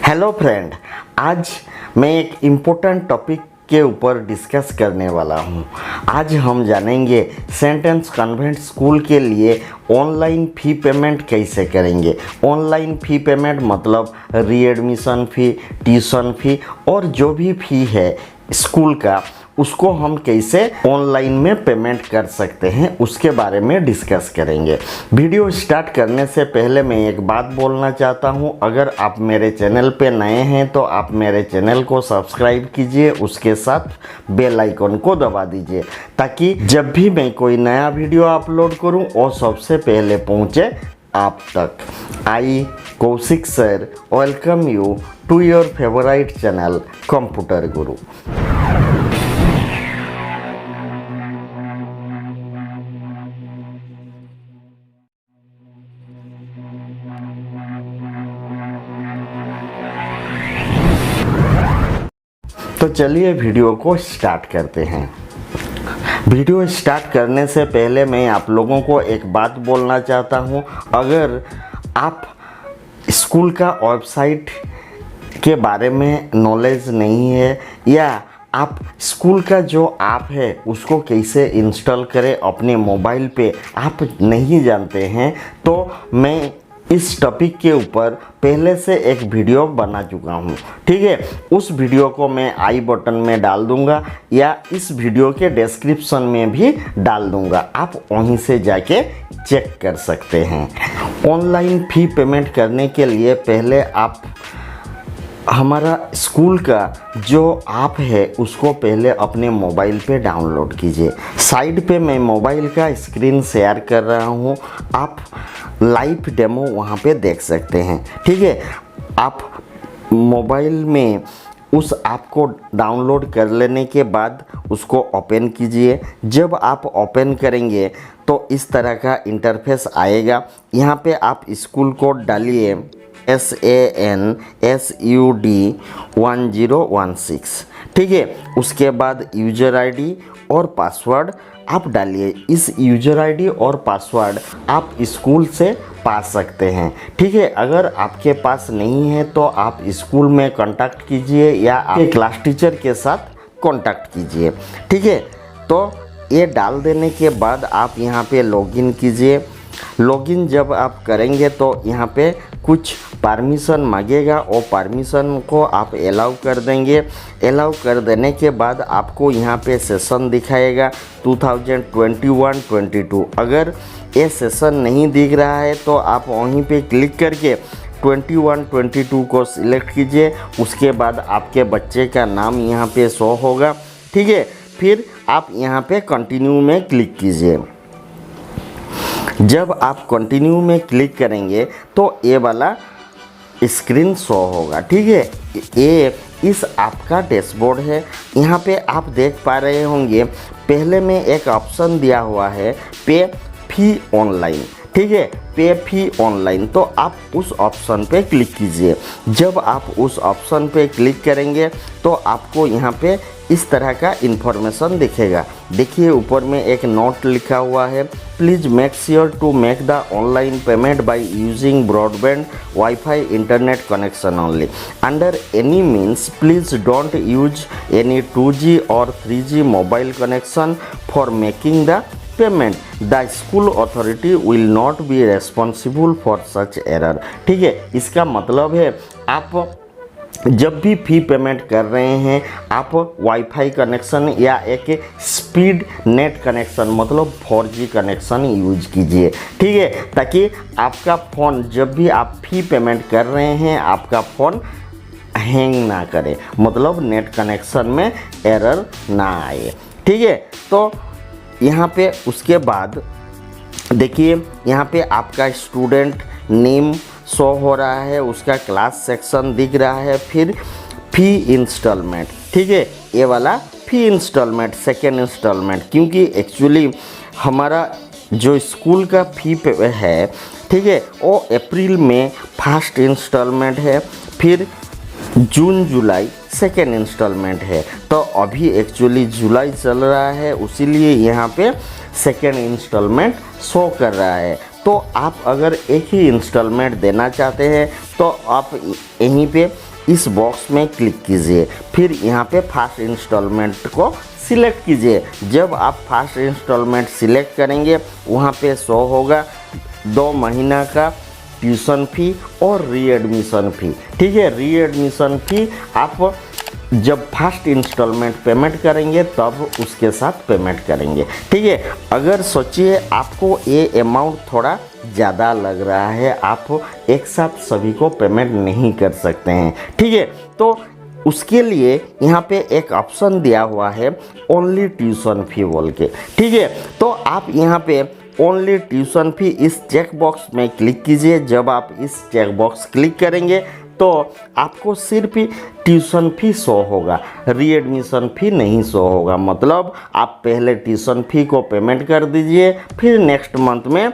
Hello friend, आज मैं एक इम्पोर्टेंट टॉपिक के ऊपर डिस्कस करने वाला हूँ। आज हम जानेंगे सेंट एंड्स कॉन्वेंट स्कूल के लिए ऑनलाइन फ़ी पेमेंट कैसे करेंगे। ऑनलाइन फ़ी पेमेंट मतलब रीएडमिशन फ़ी, ट्यूशन फ़ी और जो भी फ़ी है स्कूल का, उसको हम कैसे ऑनलाइन में पेमेंट कर सकते हैं उसके बारे में डिस्कस करेंगे। वीडियो स्टार्ट करने से पहले मैं एक बात बोलना चाहता हूं, अगर आप मेरे चैनल पे नए हैं तो आप मेरे चैनल को सब्सक्राइब कीजिए, उसके साथ बेल आइकन को दबा दीजिए ताकि जब भी मैं कोई नया वीडियो अपलोड करूं वो सबसे पहले पहुंचे आप तक। I Kaushik sir welcome you to your favourite channel computer guru. तो चलिए वीडियो को स्टार्ट करते हैं। वीडियो स्टार्ट करने से पहले मैं आप लोगों को एक बात बोलना चाहता हूं, अगर आप स्कूल का वेबसाइट के बारे में नॉलेज नहीं है या आप स्कूल का जो ऐप है उसको कैसे इंस्टॉल करें अपने मोबाइल पे आप नहीं जानते हैं, तो मैं इस टॉपिक के ऊपर पहले से एक वीडियो बना चुका हूँ। ठीक है, उस वीडियो को मैं आई बटन में डाल दूंगा या इस वीडियो के डिस्क्रिप्शन में भी डाल दूंगा, आप वहीं से जाके चेक कर सकते हैं। ऑनलाइन फ़ी पेमेंट करने के लिए पहले आप हमारा स्कूल का जो ऐप है उसको पहले अपने मोबाइल पे डाउनलोड कीजिए। साइड पे मैं मोबाइल का स्क्रीन शेयर कर रहा हूँ, आप लाइव डेमो वहाँ पे देख सकते हैं। ठीक है, आप मोबाइल में उस ऐप को डाउनलोड कर लेने के बाद उसको ओपन कीजिए। जब आप ओपन करेंगे तो इस तरह का इंटरफेस आएगा। यहाँ पे आप स्कूल कोड डालिए SANSUD 1016। ठीक है, उसके बाद यूज़र आईडी और पासवर्ड आप डालिए। इस यूज़र आईडी और पासवर्ड आप स्कूल से पा सकते हैं। ठीक है, अगर आपके पास नहीं है तो आप स्कूल में कांटेक्ट कीजिए या आपके क्लास टीचर के साथ कांटेक्ट कीजिए। ठीक है, तो ये डाल देने के बाद आप यहाँ पे लॉगिन कीजिए। लॉगिन जब आप करेंगे तो यहाँ पे कुछ परमिशन मांगेगा और परमिशन को आप अलाउ कर देंगे। अलाउ कर देने के बाद आपको यहाँ पे सेशन दिखाएगा 2021-22। अगर ये सेशन नहीं दिख रहा है तो आप वहीं पे क्लिक करके 21-22 को सिलेक्ट कीजिए। उसके बाद आपके बच्चे का नाम यहाँ पे शो होगा। ठीक है, फिर आप यहाँ पे कंटिन्यू में क्लिक कीजिए। जब आप कंटिन्यू में क्लिक करेंगे तो ये वाला स्क्रीन शो होगा। ठीक है, ये इस ऐप का डैशबोर्ड है। यहाँ पे आप देख पा रहे होंगे पहले में एक ऑप्शन दिया हुआ है पे फी ऑनलाइन। ठीक है, पे फी ऑनलाइन, तो आप उस ऑप्शन पे क्लिक कीजिए। जब आप उस ऑप्शन पे क्लिक करेंगे तो आपको यहाँ पे इस तरह का इन्फॉर्मेशन दिखेगा। देखिए ऊपर में एक नोट लिखा हुआ है, please make sure to make the online payment by using broadband WiFi internet connection only. Under any means please don't use any 2G और 3G mobile connection for making the payment. The school authority will not be responsible for such error. ठीक है, इसका मतलब है आप जब भी फ़ी payment कर रहे हैं आप वाईफाई कनेक्शन या एक स्पीड नेट कनेक्शन मतलब 4G कनेक्शन यूज कीजिए। ठीक है, ताकि आपका फ़ोन जब भी आप फ़ी पेमेंट कर रहे हैं आपका फ़ोन हैंग ना करे, मतलब नेट कनेक्शन में एरर ना आए। ठीक है, तो यहाँ पे उसके बाद देखिए यहाँ पे आपका स्टूडेंट नेम शो हो रहा है, उसका क्लास सेक्शन दिख रहा है, फिर फ़ी इंस्टॉलमेंट। ठीक है, ये वाला फ़ी इंस्टॉलमेंट सेकेंड इंस्टॉलमेंट, क्योंकि एक्चुअली हमारा जो स्कूल का फ़ी है, ठीक है, वो अप्रैल में फर्स्ट इंस्टॉलमेंट है, फिर जून जुलाई सेकेंड इंस्टॉलमेंट है। तो अभी एक्चुअली जुलाई चल रहा है, उसीलिए यहाँ पे सेकेंड इंस्टॉलमेंट शो कर रहा है। तो आप अगर एक ही इंस्टॉलमेंट देना चाहते हैं तो आप यहीं पे इस बॉक्स में क्लिक कीजिए, फिर यहाँ पे फर्स्ट इंस्टॉलमेंट को सिलेक्ट कीजिए। जब आप फर्स्ट इंस्टॉलमेंट सिलेक्ट करेंगे वहाँ पे शो होगा 2 महीना का ट्यूशन फ़ी और रीएडमिशन फ़ी। ठीक है, रीएडमिशन फ़ी आप जब फर्स्ट इंस्टॉलमेंट पेमेंट करेंगे तब उसके साथ पेमेंट करेंगे। ठीक है, अगर सोचिए आपको ये अमाउंट थोड़ा ज़्यादा लग रहा है, आप एक साथ सभी को पेमेंट नहीं कर सकते हैं। ठीक है, तो उसके लिए यहाँ पे एक ऑप्शन दिया हुआ है ओनली ट्यूशन फ़ी बोल के। ठीक है, तो आप यहाँ पे ओनली ट्यूशन फ़ी इस चेक बॉक्स में क्लिक कीजिए। जब आप इस चेक बॉक्स क्लिक करेंगे तो आपको सिर्फ ट्यूशन फ़ी शो होगा, रीएडमिशन फ़ी नहीं शो होगा। मतलब आप पहले ट्यूशन फ़ी को पेमेंट कर दीजिए, फिर नेक्स्ट मंथ में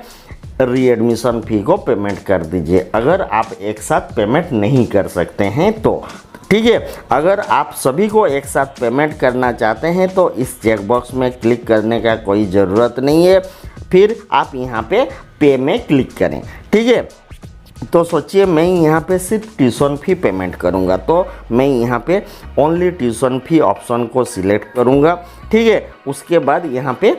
रीएडमिशन फ़ी को पेमेंट कर दीजिए, अगर आप एक साथ पेमेंट नहीं कर सकते हैं तो। ठीक है, अगर आप सभी को एक साथ पेमेंट करना चाहते हैं तो इस चेक बॉक्स में क्लिक करने का कोई ज़रूरत नहीं है, फिर आप यहाँ पे में क्लिक करें। ठीक है, तो सोचिए मैं यहाँ पे सिर्फ ट्यूशन फ़ी पेमेंट करूँगा, तो मैं यहाँ पे ओनली ट्यूशन फ़ी ऑप्शन को सिलेक्ट करूँगा। ठीक है, उसके बाद यहाँ पे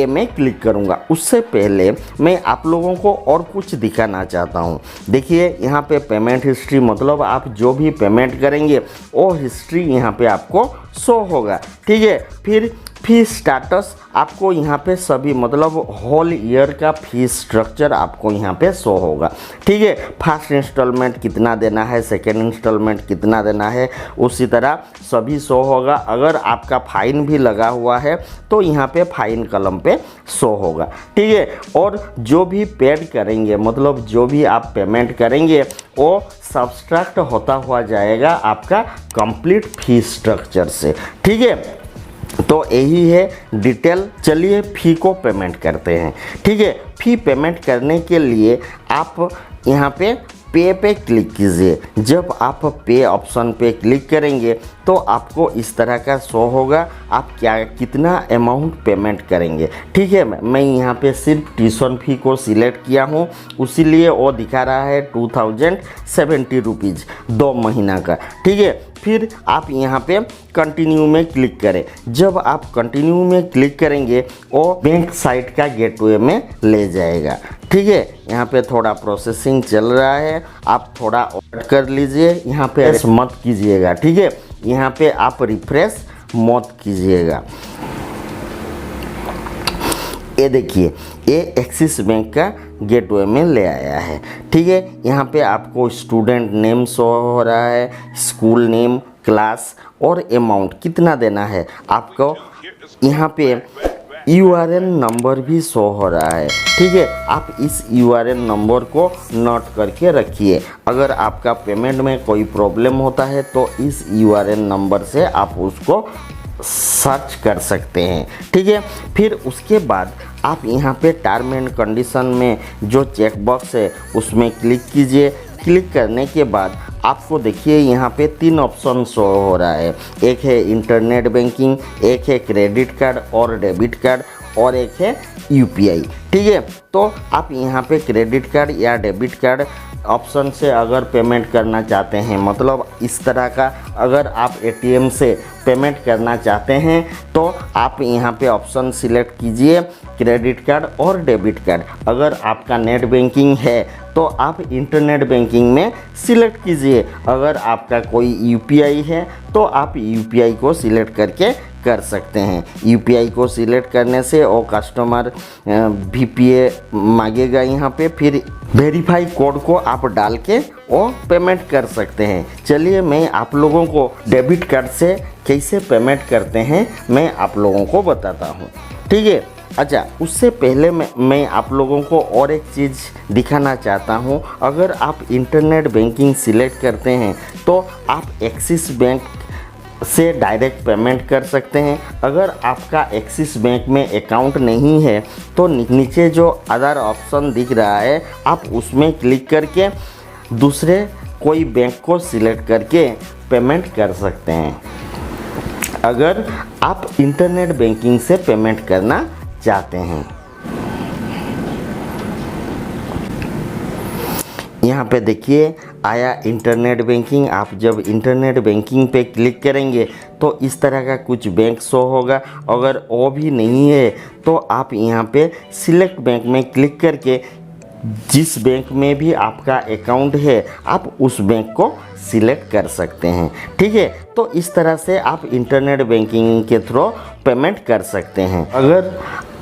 में क्लिक करूँगा। उससे पहले मैं आप लोगों को और कुछ दिखाना चाहता हूँ। देखिए यहाँ पे पेमेंट हिस्ट्री, मतलब आप जो भी पेमेंट करेंगे वो हिस्ट्री यहाँ पे आपको शो होगा। ठीक है, फिर फी स्टेटस आपको यहाँ पे सभी, मतलब होल ईयर का फी स्ट्रक्चर आपको यहाँ पे शो होगा। ठीक है, फर्स्ट इंस्टॉलमेंट कितना देना है, सेकेंड इंस्टॉलमेंट कितना देना है, उसी तरह सभी शो होगा। अगर आपका फाइन भी लगा हुआ है तो यहाँ पे फाइन कलम पे शो होगा। ठीक है, और जो भी पेड करेंगे, मतलब जो भी आप पेमेंट करेंगे वो सब्सट्रैक्ट होता हुआ जाएगा आपका कंप्लीट फी स्ट्रक्चर से। ठीक है, तो यही है डिटेल। चलिए फ़ी को पेमेंट करते हैं। ठीक है, फ़ी पेमेंट करने के लिए आप यहाँ पे क्लिक कीजिए। जब आप पे ऑप्शन पे क्लिक करेंगे तो आपको इस तरह का शो होगा आप कितना अमाउंट पेमेंट करेंगे। ठीक है, मैं यहाँ पे सिर्फ ट्यूशन फ़ी को सिलेक्ट किया हूँ, उसीलिए वो दिखा रहा है 2070 रुपीज़ 2 महीना का। ठीक है, फिर आप यहाँ पे कंटिन्यू में क्लिक करें। जब आप कंटिन्यू में क्लिक करेंगे वो बैंक साइट का गेटवे में ले जाएगा। ठीक है, यहाँ पे थोड़ा प्रोसेसिंग चल रहा है, आप थोड़ा वेट कर लीजिए। यहाँ पे ऐसे मत कीजिएगा। ठीक है, यहाँ पे आप रिफ्रेश मत कीजिएगा। ये देखिए, ये एक्सिस बैंक का गेटवे में ले आया है। ठीक है, यहाँ पे आपको स्टूडेंट नेम शो हो रहा है, स्कूल नेम, क्लास और अमाउंट कितना देना है आपको। यहाँ पे URN नंबर भी शो हो रहा है। ठीक है, आप इस URN नंबर को नोट करके रखिए। अगर आपका पेमेंट में कोई प्रॉब्लम होता है तो इस URN नंबर से आप उसको सर्च कर सकते हैं। ठीक है, फिर उसके बाद आप यहाँ पे टर्म एंड कंडीशन में जो चेक बॉक्स है उसमें क्लिक कीजिए। क्लिक करने के बाद आपको देखिए यहाँ पे 3 ऑप्शन शो हो रहा है। एक है इंटरनेट बैंकिंग, एक है क्रेडिट कार्ड और डेबिट कार्ड, और एक है UPI। ठीक है, तो आप यहाँ पे क्रेडिट कार्ड या डेबिट कार्ड ऑप्शन से अगर पेमेंट करना चाहते हैं, मतलब इस तरह का अगर आप ATM से पेमेंट करना चाहते हैं तो आप यहाँ पे ऑप्शन सिलेक्ट कीजिए क्रेडिट कार्ड और डेबिट कार्ड। अगर आपका नेट बैंकिंग है तो आप इंटरनेट बैंकिंग में सिलेक्ट कीजिए। अगर आपका कोई UPI है तो आप UPI को सिलेक्ट करके कर सकते हैं। UPI को सिलेक्ट करने से वो कस्टमर VPA मांगेगा यहाँ पे, फिर वेरीफाई कोड को आप डाल के वो पेमेंट कर सकते हैं। चलिए मैं आप लोगों को डेबिट कार्ड से कैसे पेमेंट करते हैं मैं आप लोगों को बताता हूँ। ठीक है, अच्छा उससे पहले मैं आप लोगों को और एक चीज़ दिखाना चाहता हूँ। अगर आप इंटरनेट बैंकिंग सिलेक्ट करते हैं तो आप एक्सिस बैंक से डायरेक्ट पेमेंट कर सकते हैं। अगर आपका एक्सिस बैंक में अकाउंट नहीं है तो नीचे जो अदर ऑप्शन दिख रहा है आप उसमें क्लिक करके दूसरे कोई बैंक को सिलेक्ट करके पेमेंट कर सकते हैं, अगर आप इंटरनेट बैंकिंग से पेमेंट करना चाहते हैं। यहाँ पे देखिए आया इंटरनेट बैंकिंग। आप जब इंटरनेट बैंकिंग पे क्लिक करेंगे तो इस तरह का कुछ बैंक शो होगा। अगर वो भी नहीं है तो आप यहाँ पे सिलेक्ट बैंक में क्लिक करके जिस बैंक में भी आपका अकाउंट है आप उस बैंक को सिलेक्ट कर सकते हैं। ठीक है, तो इस तरह से आप इंटरनेट बैंकिंग के थ्रू पेमेंट कर सकते हैं। अगर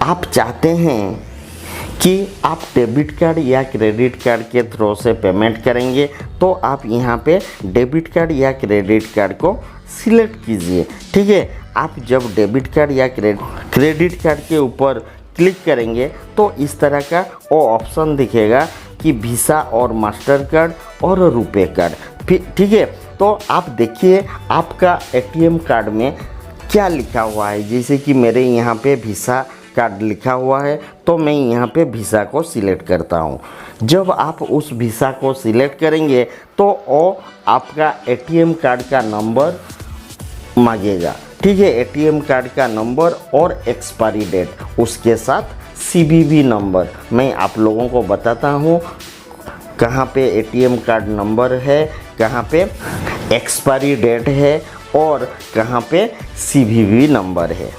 आप चाहते हैं कि आप डेबिट कार्ड या क्रेडिट कार्ड के थ्रू से पेमेंट करेंगे तो आप यहाँ पे डेबिट कार्ड या क्रेडिट कार्ड को सिलेक्ट कीजिए। ठीक है, आप जब डेबिट कार्ड या क्रेडिट कार्ड के ऊपर क्लिक करेंगे तो इस तरह का वो ऑप्शन दिखेगा कि वीज़ा और मास्टर कार्ड और रुपए कार्ड। ठीक है, तो आप देखिए आपका एटीएम कार्ड में क्या लिखा हुआ है। जैसे कि मेरे यहाँ पे वीज़ा कार्ड लिखा हुआ है तो मैं यहाँ पे वीज़ा को सिलेक्ट करता हूँ। जब आप उस वीज़ा को सिलेक्ट करेंगे तो वो आपका एटीएम कार्ड का नंबर मांगेगा। ठीक है, एटीएम कार्ड का नंबर और एक्सपायरी डेट, उसके साथ सीवीवी नंबर। मैं आप लोगों को बताता हूँ कहाँ पे एटीएम कार्ड नंबर है, कहाँ पे एक्सपायरी डेट है और कहाँ पे सीवीवी नंबर है।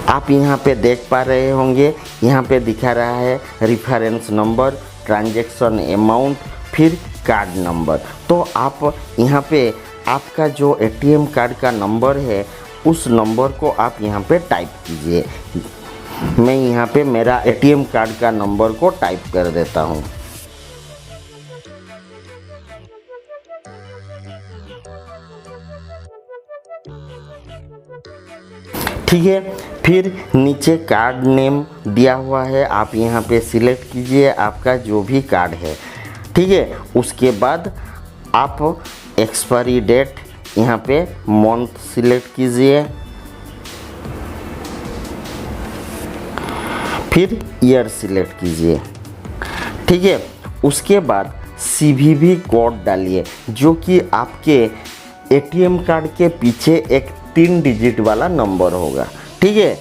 आप यहाँ पे देख पा रहे होंगे, यहाँ पे दिखा रहा है रेफरेंस नंबर, ट्रांजैक्शन अमाउंट, फिर कार्ड नंबर। तो आप यहाँ पे आपका जो एटीएम कार्ड का नंबर है उस नंबर को आप यहाँ पे टाइप कीजिए। मैं यहाँ पे मेरा एटीएम कार्ड का नंबर को टाइप कर देता हूँ। ठीक है, फिर नीचे कार्ड नेम दिया हुआ है, आप यहाँ पे सिलेक्ट कीजिए आपका जो भी कार्ड है। ठीक है, उसके बाद आप एक्सपायरी डेट यहाँ पे मंथ सिलेक्ट कीजिए, फिर ईयर सिलेक्ट कीजिए। ठीक है, उसके बाद सीवीवी कोड डालिए जो कि आपके एटीएम कार्ड के पीछे एक 3 डिजिट वाला नंबर होगा। ठीक है,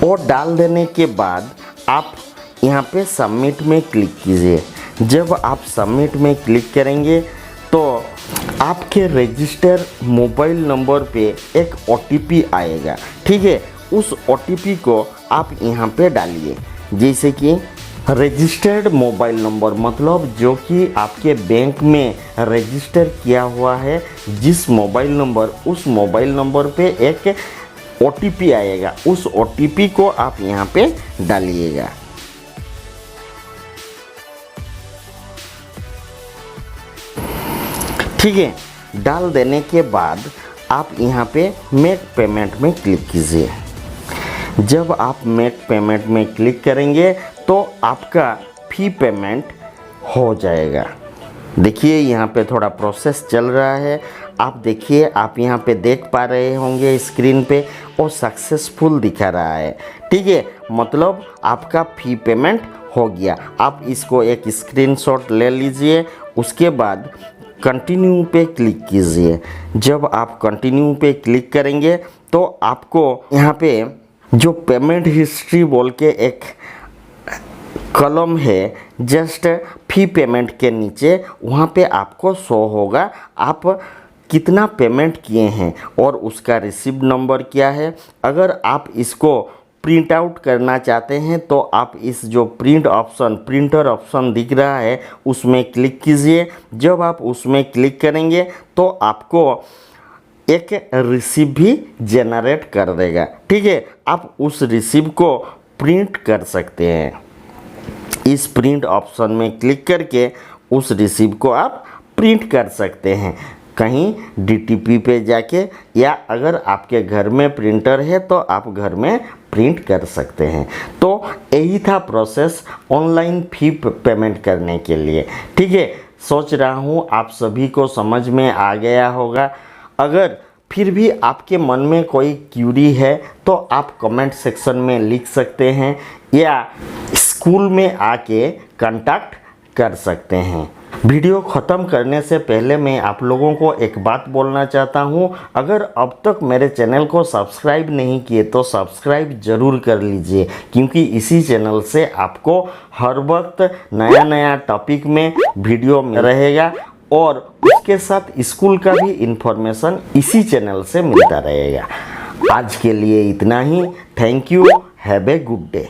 और डाल देने के बाद आप यहाँ पे सबमिट में क्लिक कीजिए। जब आप सबमिट में क्लिक करेंगे तो आपके रजिस्टर मोबाइल नंबर पे एक ओटीपी आएगा। ठीक है, उस ओटीपी को आप यहाँ पे डालिए। जैसे कि रजिस्टर्ड मोबाइल नंबर मतलब जो कि आपके बैंक में रजिस्टर किया हुआ है, जिस मोबाइल नंबर, उस मोबाइल नंबर पे एक ओटीपी आएगा, उस ओटीपी को आप यहाँ पे डालिएगा। ठीक है, डाल देने के बाद आप यहाँ पे मेक पेमेंट में क्लिक कीजिए। जब आप मेक पेमेंट में क्लिक करेंगे तो आपका फी पेमेंट हो जाएगा। देखिए यहाँ पे थोड़ा प्रोसेस चल रहा है। आप देखिए, आप यहाँ पे देख पा रहे होंगे स्क्रीन पे वो सक्सेसफुल दिखा रहा है। ठीक है, मतलब आपका फी पेमेंट हो गया। आप इसको एक स्क्रीनशॉट ले लीजिए, उसके बाद कंटिन्यू पे क्लिक कीजिए। जब आप कंटिन्यू पे क्लिक करेंगे तो आपको यहाँ पे जो पेमेंट हिस्ट्री बोल के एक कॉलम है जस्ट फी पेमेंट के नीचे, वहाँ पे आपको शो होगा आप कितना पेमेंट किए हैं और उसका रिसीव्ड नंबर क्या है। अगर आप इसको प्रिंट आउट करना चाहते हैं तो आप इस जो प्रिंटर ऑप्शन दिख रहा है उसमें क्लिक कीजिए। जब आप उसमें क्लिक करेंगे तो आपको एक रिसीव भी जनरेट कर देगा। ठीक है, आप उस रिसीव को प्रिंट कर सकते हैं। इस प्रिंट ऑप्शन में क्लिक करके उस रिसीव को आप प्रिंट कर सकते हैं कहीं डीटीपी पे जाके, या अगर आपके घर में प्रिंटर है तो आप घर में प्रिंट कर सकते हैं। तो यही था प्रोसेस ऑनलाइन फी पेमेंट करने के लिए। ठीक है, सोच रहा हूँ आप सभी को समझ में आ गया होगा। अगर फिर भी आपके मन में कोई क्यूरी है तो आप कमेंट सेक्शन में लिख सकते हैं या स्कूल में आके कांटेक्ट कर सकते हैं। वीडियो ख़त्म करने से पहले मैं आप लोगों को एक बात बोलना चाहता हूं, अगर अब तक मेरे चैनल को सब्सक्राइब नहीं किए तो सब्सक्राइब ज़रूर कर लीजिए, क्योंकि इसी चैनल से आपको हर वक्त नया नया टॉपिक में वीडियो में रहेगा और उसके साथ स्कूल का भी इंफॉर्मेशन इसी चैनल से मिलता रहेगा। आज के लिए इतना ही। Thank you. Have a good day.